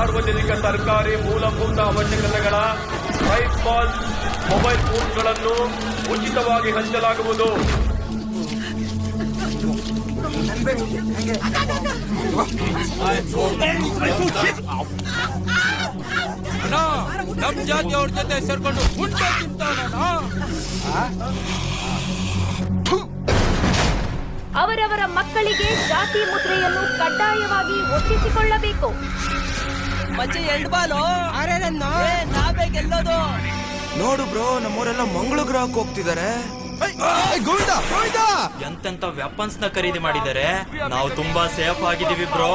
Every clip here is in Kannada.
ಸಾರ್ವಜನಿಕ ಸರ್ಕಾರಿ ಮೂಲಭೂತ ಅವಶ್ಯಕತೆಗಳ ಸ್ಮಾರ್ಟ್ ಮೊಬೈಲ್ ಫೋನ್ಗಳನ್ನು ಉಚಿತವಾಗಿ ಹಂಚಲಾಗುವುದು. ನಮ್ ಜಾತಿಯವ್ರ ಜೊತೆ ಸೇರ್ಕೊಂಡು ಊಟ ತಿಂತಾನ. ಅವರವರ ಮಕ್ಕಳಿಗೆ ಜಾತಿ ಮುದ್ರೆಯನ್ನು ಕಡ್ಡಾಯವಾಗಿ ಒತ್ತಿಸಿಕೊಳ್ಳಬೇಕು. ಮಚ್ಚೆ ಎಂಡ್ ಬಾಲು ನಾವೇ ಗೆಲ್ಲೋದು. ನೋಡು ಬ್ರೋ, ನಮ್ಮವರೆಲ್ಲ ಮಂಗಳ ಗ್ರಹಕ್ಕೆ ಹೋಗ್ತಿದ್ದಾರೆ. ಎಂತೆಂತ ವೆಪನ್ಸ್ ನ ಖರೀದಿ ಮಾಡಿದ್ದಾರೆ. ನಾವು ತುಂಬಾ ಸೇಫ್ ಆಗಿದ್ದೀವಿ ಬ್ರೋ.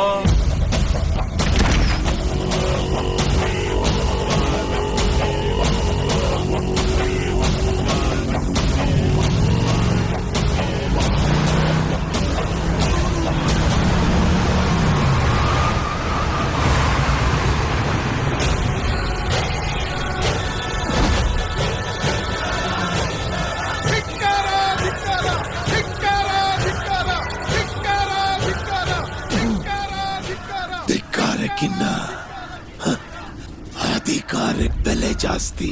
ಅಧಿಕಾರಕ್ಕೆ ಬೆಲೆ ಜಾಸ್ತಿ.